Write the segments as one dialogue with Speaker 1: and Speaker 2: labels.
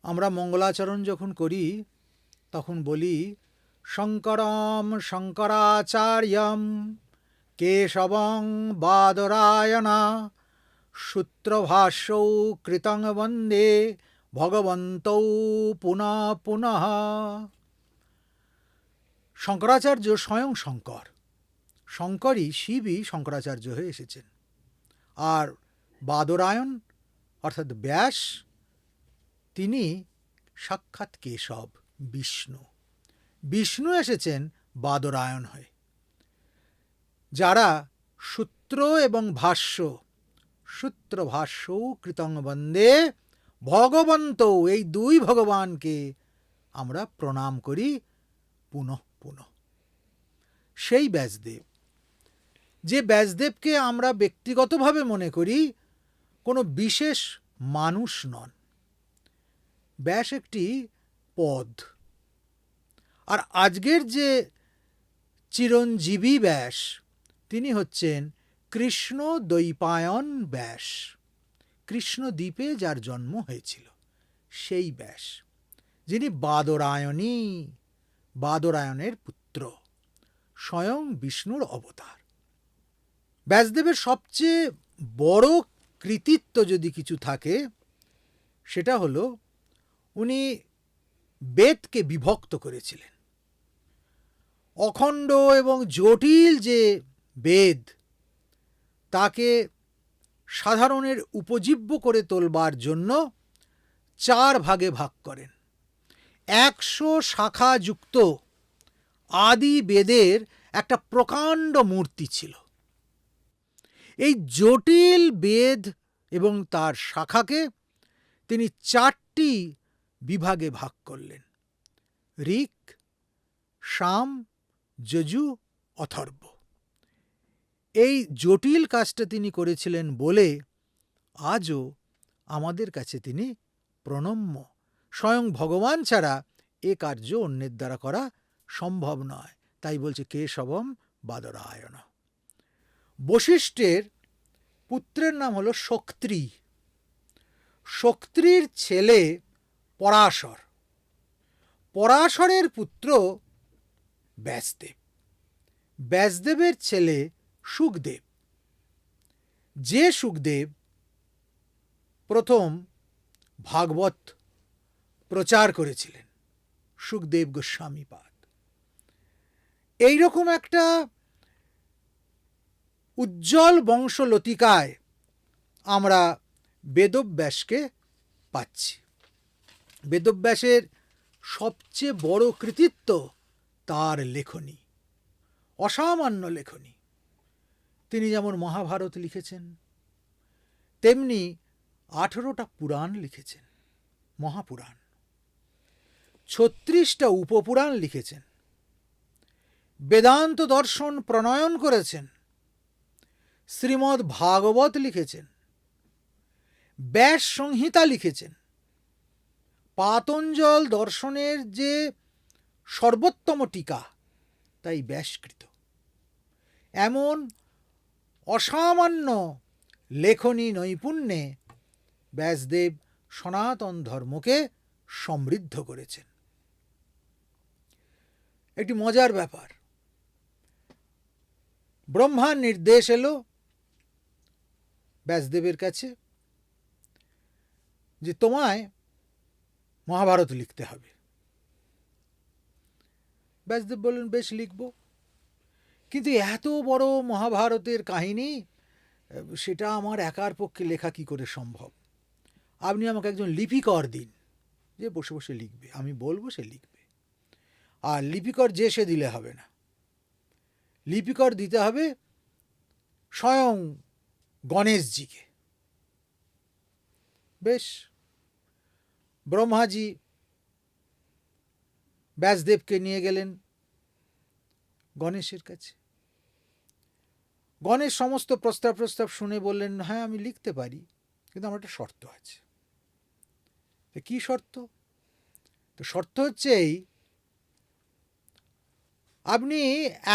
Speaker 1: আমরা মঙ্গলাচরণ যখন করি তখন বলি শঙ্করম শঙ্করাচার্যম কেশবং বাদরায়ণা সূত্রভাষ্যৌ কৃতং বন্দে ভগবন্তৌ পুনঃ পুনঃ। শঙ্করাচার্য স্বয়ং শঙ্কর, শঙ্করই শিবই শঙ্করাচার্য হয়ে এসেছেন। আর বাদরায়ণ অর্থাৎ ব্যাস, তিনি সাক্ষাৎ কেশব, বিষ্ণু। বিষ্ণু এসেছেন বাদরায়ণ হয়ে। যারা সূত্র এবং ভাষ্য, সূত্র ভাষ্য কৃতং বন্দে ভগবন্ত, এই দুই ভগবানকে আমরা প্রণাম করি পুনঃ পুনঃ। সেই ব্যাসদেব, যে ব্যাসদেবকে আমরা ব্যক্তিগতভাবে মনে করি, কোনো বিশেষ মানুষ নন। ব্যাস একটি পদ। আর আজকের যে চিরঞ্জীবী ব্যাস, তিনি হচ্ছেন কৃষ্ণ দ্বৈপায়ন ব্যাস। কৃষ্ণ দ্বীপে যার জন্ম হয়েছিল সেই ব্যাস, যিনি বাদরায়ণী, বাদরায়ণের পুত্র, স্বয়ং বিষ্ণুর অবতার। ব্যাসদেবের সবচেয়ে বড় কৃতিত্ব যদি কিছু থাকে, সেটা হলো উনি বেদকে বিভক্ত করেছিলেন। অখণ্ড এবং জটিল যে বেদ, তাকে সাধারণের উপজীব্য করে তোলবার জন্য 4 ভাগে ভাগ করেন। 100 শাখাযুক্ত আদি বেদের একটা প্রকাণ্ড মূর্তি ছিল। এই জটিল বেদ এবং তার শাখাকে তিনি 4টি বিভাগে ভাগ করলেন: ঋক, সাম, যজু, অথর্ব। এই জটিল কাজটা তিনি করেছিলেন বলে আজও আমাদের কাছে তিনি প্রণম্য। স্বয়ং ভগবান ছাড়া এ কার্য অন্যের দ্বারা করা সম্ভব নয়। তাই বলছে কেশবম বাদরায়ণ। বশিষ্ঠের পুত্রের নাম হলো শক্ত্রী। শক্ত্রীর ছেলে পরাশর, পরাশরের পুত্র ব্যাসদেব, ব্যাসদেবের ছেলে শুকদেব। যে শুকদেব প্রথম ভাগবত প্রচার করেছিলেন, শুকদেব গোস্বামীপাদ। এইরকম একটা উজ্জ্বল বংশলতিকায় আমরা বেদব্যাসকে পাচ্ছি। বেদব্যাসের সবচেয়ে বড় কৃতিত্ব তার লেখনী, অসামান্য লেখনী। তিনি যেমন মহাভারত লিখেছেন, তেমনি 18টা পুরাণ লিখেছেন, মহাপুরাণ। 36টা উপপুরাণ লিখেছেন, বেদান্ত দর্শন প্রণয়ন করেছেন, শ্রীমদ্ ভাগবত লিখেছেন, ব্যাস সংহিতা লিখেছেন, পাতঞ্জল দর্শনের যে সর্বোত্তম টিকা, তাই ব্যাসকৃত। এমন অসামান্য লেখনী নৈপুণ্যে ব্যাসদেব সনাতন ধর্মকে সমৃদ্ধ করেছেন। একটি মজার ব্যাপার, ব্রহ্মার নির্দেশ এলো ব্যাসদেবের কাছে যে তোমায় মহাভারত লিখতে হবে। ব্যাসদেব বললেন, বেশ লিখব, কিন্তু এত বড় মহাভারতের কাহিনী, সেটা আমার একার পক্ষে লেখা কি করে সম্ভব? আপনি আমাকে একজন লিপিকর দিন, যে বসে বসে লিখবে, আমি বলবো সে লিখবে। আর লিপিকর যে সে দিলে হবে না, লিপিকর দিতে হবে স্বয়ং গণেশজিকে। বেশ, ব্রহ্মাজি ব্যাসদেবকে নিয়ে গেলেন গণেশের কাছে। গণেশ সমস্ত প্রস্তাব শুনে বললেন, হ্যাঁ আমি লিখতে পারি, কিন্তু আমার একটা শর্ত আছে। কি শর্ত? তো শর্ত হচ্ছে এই, আপনি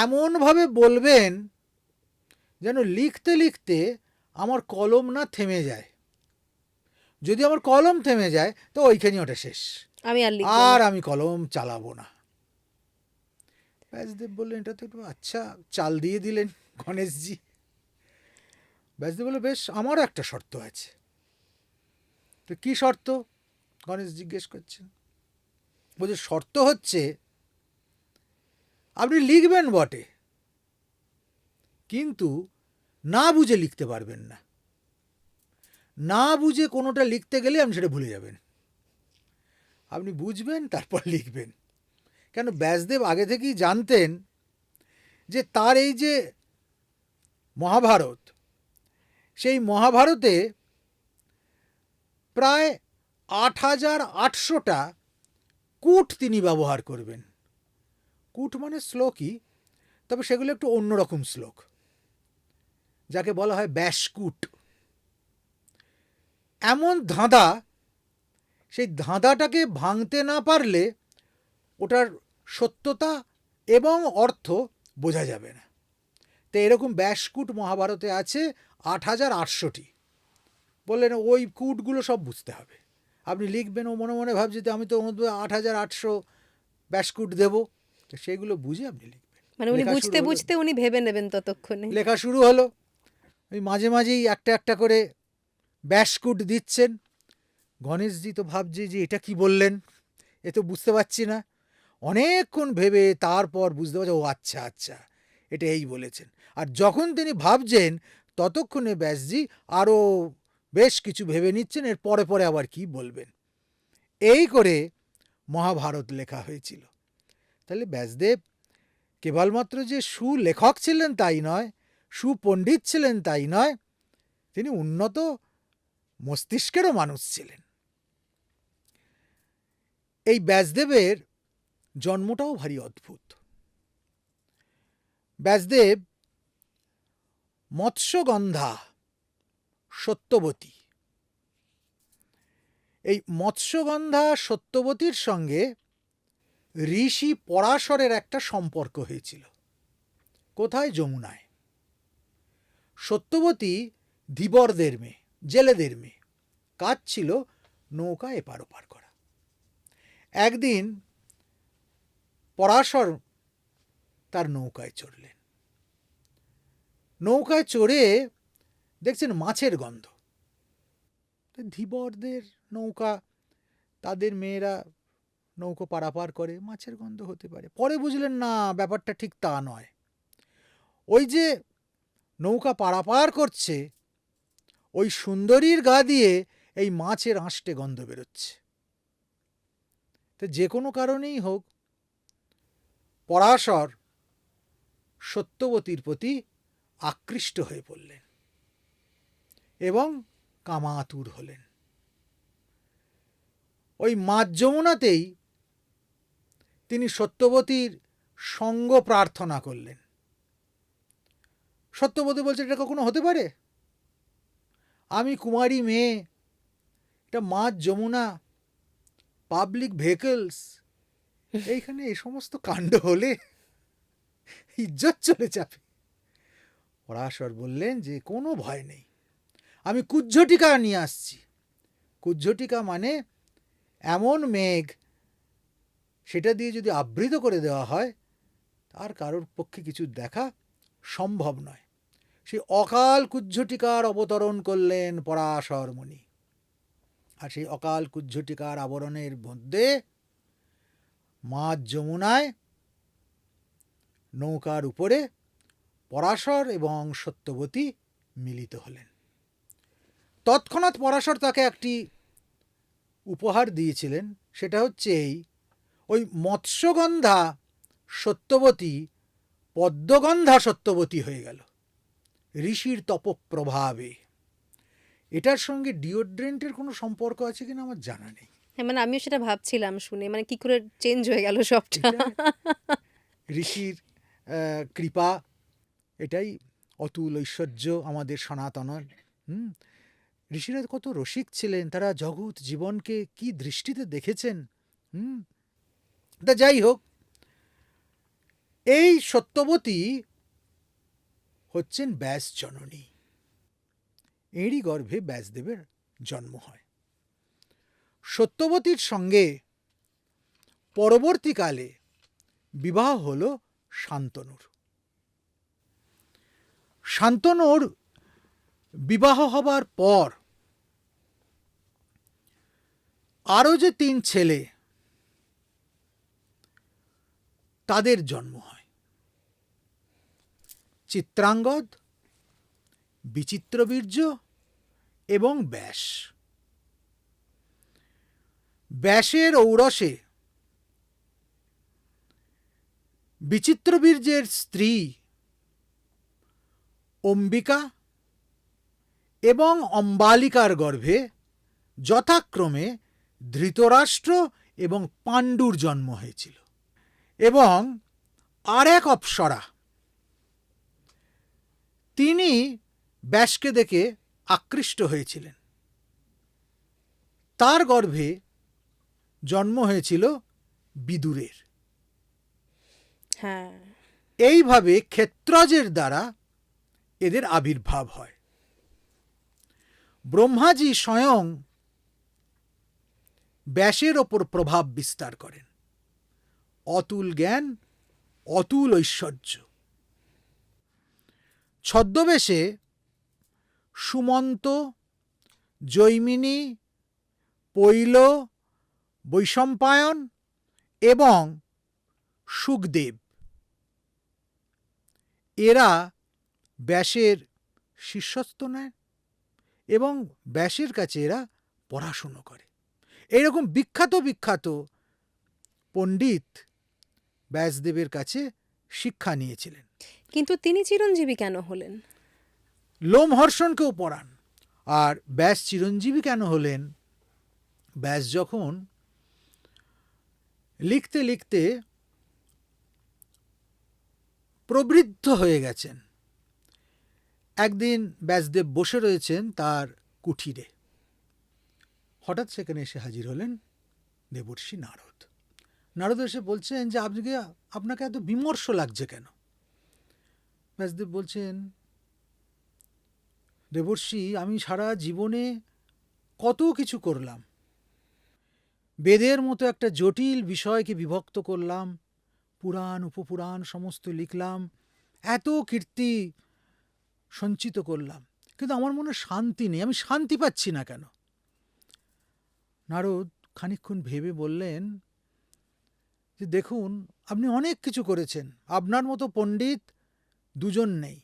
Speaker 1: এমনভাবে বলবেন যেন লিখতে লিখতে আমার কলম না থেমে যায়। যদি আমার কলম থেমে যায় তো ওইখানেই ওটা শেষ,
Speaker 2: আমি আর লিখব
Speaker 1: আর
Speaker 2: না।
Speaker 1: আমি কলম চালাবো না। ব্যাসদেব বললেন এটা তো একটু আচ্ছা চাল দিয়ে দিলেন গণেশজি। ব্যাসদেব বলল বেশ, আমারও একটা শর্ত আছে। তো কী শর্ত? গণেশ জিজ্ঞেস করছেন। বলছে শর্ত হচ্ছে আপনি লিখবেন বটে, কিন্তু না বুঝে লিখতে পারবেন না। না বুঝে কোনোটা লিখতে গেলে আপনি সেটা ভুলে যাবেন। আপনি বুঝবেন তারপর লিখবেন। কেন ব্যাসদেব আগে থেকেই জানতেন যে তার এই যে মহাভারত, সেই মহাভারতে প্রায় ৮,৮০০টা কূট তিনি ব্যবহার করবেন। কূট মানে শ্লোকই, তবে সেগুলো একটু অন্যরকম শ্লোক, যাকে বলা হয় ব্যাসকূট। এমন ধাঁধা, সেই ধাঁধাটাকে ভাঙতে না পারলে ওটার সত্যতা এবং অর্থ বোঝা যাবে না। তো এরকম ব্যাসকূট মহাভারতে আছে ৮,৮০০টি। বললেন ওই কূটগুলো সব বুঝতে হবে, আপনি লিখবেন। ও মনে মনে ভাবছে যে আমি তো ৮,৮০০ ব্যাসকূট দেবো, তো সেগুলো বুঝে আপনি লিখবেন।
Speaker 2: মানে উনি
Speaker 1: লেখা শুরু
Speaker 2: বুঝতে
Speaker 1: হলো,
Speaker 2: বুঝতে উনি ভেবে নেবেন ততক্ষণে।
Speaker 1: লেখা শুরু হলো। ওই মাঝে মাঝেই একটা একটা করে ব্যাসকূট দিচ্ছেন। গণেশজি তো ভাবছে যে এটা কি বললেন, এ তো বুঝতে পারছি না। অনেকক্ষণ ভেবে তারপর বুঝতে পারছে ও আচ্ছা আচ্ছা এটা এই বলেছেন। আর যখন তিনি ভাবছেন ততক্ষণে ব্যাসজি আরও বেশ কিছু ভেবে নিচ্ছেন এর পরে পরে আবার কি বলবেন। এই করে মহাভারত লেখা হয়েছিল। তাহলে ব্যাসদেব কেবলমাত্র যে সুলেখক ছিলেন তাই নয়, সুপণ্ডিত ছিলেন তাই নয়, তিনি উন্নত মস্তিষ্কেরও মানুষ ছিলেন। এই ব্যাসদেবের জন্মটাও ভারী অদ্ভুত। ব্যাসদেব মৎস্যগন্ধা সত্যবতী, এই মৎস্যগন্ধা সত্যবতীর সঙ্গে ঋষি পরাশরের একটা সম্পর্ক হয়েছিল। কোথায়? যমুনায়। সত্যবতী ধীবরদের মেয়ে, জেলেদের মেয়ে, কাজ ছিল নৌকা এপার ওপার করা। একদিন পরাশর তার নৌকায় চড়লেন। নৌকায় চড়ে দেখছেন মাছের গন্ধ। ধীবরদের নৌকা, তাদের মেয়েরা নৌকো পারাপার করে, মাছের গন্ধ হতে পারে। পরে বুঝলেন না, ব্যাপারটা ঠিক তা নয়। ওই যে নৌকা পারাপার করছে, ওই সুন্দরীর গা দিয়ে এই মাছের আঁশটে গন্ধ বেরোচ্ছে। তো যে কোনো কারণেই হোক পরাশর সত্যবতীর প্রতি আকৃষ্ট হয়ে পড়লেন এবং কামাতুর হলেন। ওই মাঝ যমুনাতেই তিনি সত্যবতীর সঙ্গ প্রার্থনা করলেন। সত্যবতী বলছে এটা কখনো হতে পারে? আমি কুমারী মেয়ে, এটা মাঝ যমুনা, পাবলিক ভেহিকলস, এইখানে এই সমস্ত কাণ্ড হলে ইজ্জত চলে যাবে। পরাশর বললেন যে কোনো ভয় নেই, আমি কুজ্ঝটিকা নিয়ে আসছি। কুজ্ঝটিকা মানে এমন মেঘ, সেটা দিয়ে যদি আবৃত করে দেওয়া হয় তার কারোর পক্ষে কিছু দেখা সম্ভব নয়। সেই অকাল কুজ্ঝটিকার অবতরণ করলেন পরাশর মুনি। আর সেই অকাল কুজ্ঝটিকার আবরণের মধ্যে মাঝ যমুনায় নৌকার উপরে পরাশর এবং সত্যবতী মিলিত হলেন। তৎক্ষণাৎ পরাশর তাকে একটি উপহার দিয়েছিলেন, সেটা হচ্ছে ওই মৎস্যগন্ধা সত্যবতী পদ্মগন্ধা সত্যবতী হয়ে গেল ঋষির তপপ্রভাবে। এটার সঙ্গে ডিওড্রেন্টের কোনো সম্পর্ক আছে কিনা আমার জানা নেই।
Speaker 2: হ্যাঁ, মানে আমিও সেটা ভাবছিলাম শুনে, মানে কি করে চেঞ্জ হয়ে গেল সবটা।
Speaker 1: ঋষির কৃপা, এটাই অতুল ঐশ্বর্য আমাদের সনাতনের। ঋষিরা কত রসিক ছিলেন, তারা জগৎ জীবনকে কি দৃষ্টিতে দেখেছেন। তা যাই হোক, এই সত্যবতী হচ্ছেন ব্যাস জননী, এরই গর্ভে ব্যাসদেবের জন্ম হয়। সত্যবতীর সঙ্গে পরবর্তীকালে বিবাহ হল শান্তনুর। শান্তনুর বিবাহ হবার পর আরও যে 3 ছেলে, তাদের জন্ম হয়। চিত্রাঙ্গদ, বিচিত্রবীর্য এবং ব্যাস। ব্যাসের ঔরসে বিচিত্রবীর্যের স্ত্রী অম্বিকা এবং অম্বালিকার গর্ভে যথাক্রমে ধৃতরাষ্ট্র এবং পাণ্ডুর জন্ম হয়েছিল। এবং আর এক অপ্সরা, তিনি ব্যাসকে দেখে আকৃষ্ট হয়েছিলেন। তার গর্ভে জন্ম হয়েছিল বিদুরের।
Speaker 2: হ্যাঁ,
Speaker 1: এইভাবে ক্ষেত্রজের দ্বারা এদের আবির্ভাব হয়। ব্রহ্মাজি স্বয়ং ব্যাসের ওপর প্রভাব বিস্তার করেন। অতুল জ্ঞান, অতুল ঐশ্বর্য। ছদ্মবেশে সুমন্ত, জৈমিনী, পৈল, বৈশম্পায়ন এবং সুখদেব, এরা ব্যাসের শিষ্যত্ব নেয় এবং ব্যাসের কাছে এরা পড়াশুনো করে। এইরকম বিখ্যাত বিখ্যাত পণ্ডিত ব্যাসদেবের কাছে শিক্ষা নিয়েছিলেন।
Speaker 2: কিন্তু তিনি চিরঞ্জীবী কেন হলেন?
Speaker 1: লোমহর্ষণকেও পড়ান। আর ব্যাস চিরঞ্জীবী কেন হলেন? ব্যাস যখন লিখতে লিখতে প্রবৃদ্ধ হয়ে গেছেন, একদিন ব্যাসদেব বসে রয়েছেন তার কুঠিরে। হঠাৎ সেখানে এসে হাজির হলেন দেবর্ষি নারদ। নারদ এসে বলছেন যে আপনাকে এত বিমর্ষ লাগছে কেন? ব্যাসদেব বলছেন, দেবর্ষি, আমি সারা জীবনে কত কিছু করলাম, বেদের মতো একটা জটিল বিষয়কে বিভক্ত করলাম, পুরাণ উপপুরাণ সমস্ত লিখলাম, এত কীর্তি সঞ্চিত করলাম, কিন্তু আমার মনে শান্তি নেই, আমি শান্তি পাচ্ছি না কেন? নারদ খানিকক্ষণ ভেবে বললেন যে দেখুন, আপনি অনেক কিছু করেছেন, আপনার মতো পণ্ডিত 2 নেই,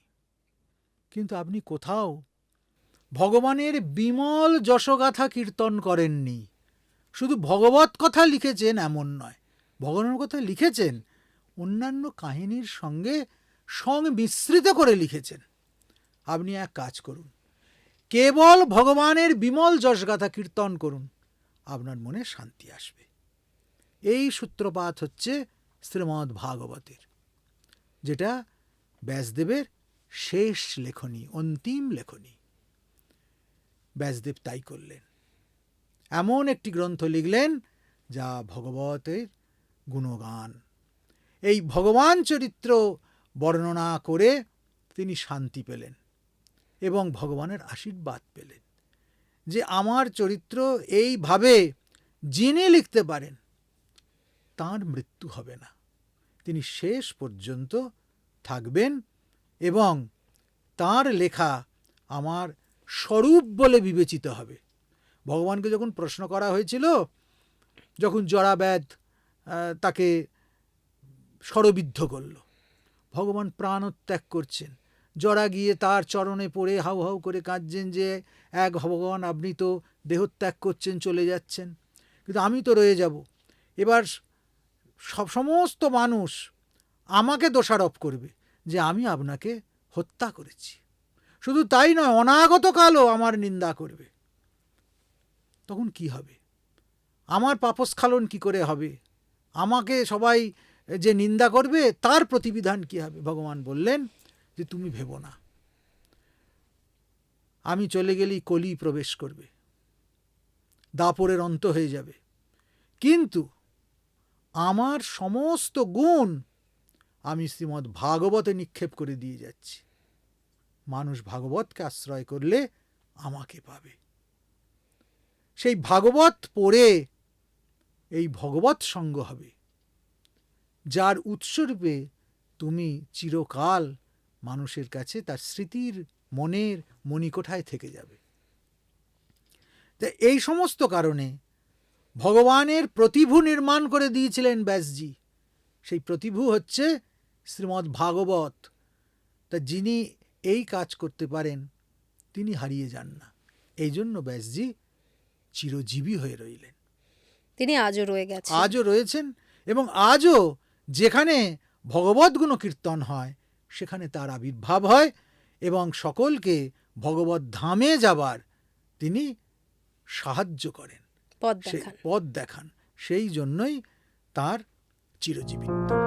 Speaker 1: কিন্তু আপনি কোথাও ভগবানের বিমল যশগাথা কীর্তন করেননি। শুধু ভগবত কথা লিখেছেন এমন নয়, ভগবানের কথা লিখেছেন, অন্যান্য কাহিনীর সঙ্গে সংমিশ্রিত করে লিখেছেন। আপনি এক কাজ করুন, কেবল ভগবানের বিমল যশগাথা কীর্তন করুন, আপনার মনে শান্তি আসবে। এই সূত্রপাত হচ্ছে শ্রীমদ্ ভাগবতের, যেটা ব্যাসদেবের শেষ লেখনী, অন্তিম লেখনী। ব্যাসদেব তাই করলেন, এমন একটি গ্রন্থ লিখলেন যা ভগবতের গুণগান। এই ভগবান চরিত্র বর্ণনা করে তিনি শান্তি পেলেন এবং ভগবানের আশীর্বাদ পেলেন যে আমার চরিত্র এইভাবে যিনি লিখতে পারেন তাঁর মৃত্যু হবে না, তিনি শেষ পর্যন্ত থাকবেন এবং তাঁর লেখা আমার স্বরূপ বলে বিবেচিত হবে। ভগবানকে যখন প্রশ্ন করা হয়েছিল, যখন জরাব্যাধ তাকে শরবিদ্ধ করল, ভগবান প্রাণত্যাগ করছেন, জরা গিয়ে তার চরণে পড়ে হাউ হাউ করে কাঁদছেন যে এক ভগবান, আপনি তো দেহত্যাগ করছেন, চলে যাচ্ছেন, কিন্তু আমি তো রয়ে যাব। এবার সমস্ত মানুষ আমাকে দোষারোপ করবে যে আমি আপনাকে হত্যা করেছি, শুধু তাই নয়, অনাগত কালও আমার নিন্দা করবে। তখন কি হবে? আমার পাপস্খলন কি করে হবে? আমাকে সবাই যে নিন্দা করবে তার প্রতিবিধান কি হবে? ভগবান বললেন যে তুমি ভেবো না, আমি চলে গেলেই কলি প্রবেশ করবে, দাপরের অন্ত হয়ে যাবে, কিন্তু আমার সমস্ত গুণ আমি শ্রীমদ্ ভাগবতে নিক্ষেপ করে দিয়ে যাচ্ছি। মানুষ ভাগবতকে আশ্রয় করলে আমাকে পাবে। সেই ভাগবত পড়ে এই ভগবৎ সঙ্গ হবে, যার উৎসরূপে তুমি চিরকাল মানুষের কাছে তার স্মৃতির মনের মণিকোঠায় থেকে যাবে। তা এই সমস্ত কারণে ভগবানের প্রতিভু নির্মাণ করে দিয়েছিলেন ব্যাসজি। সেই প্রতিভু হচ্ছে শ্রীমদ্ ভাগবত। তা যিনি এই কাজ করতে পারেন তিনি হারিয়ে যান না। এই জন্য ব্যাসজি চিরজীবী হয়ে রইলেন।
Speaker 2: তিনি আজও রয়ে গেছেন।
Speaker 1: আজও রয়েছেন, এবং আজও যেখানে ভগবৎ গুণ কীর্তন হয় সেখানে তার আবির্ভাব হয় এবং সকলকে ভগবৎ ধামে যাবার তিনি সাহায্য করেন,
Speaker 2: পথ
Speaker 1: সেই
Speaker 2: দেখান।
Speaker 1: পথ দেখান। সেই জন্যই তার চিরজীবিত্ব।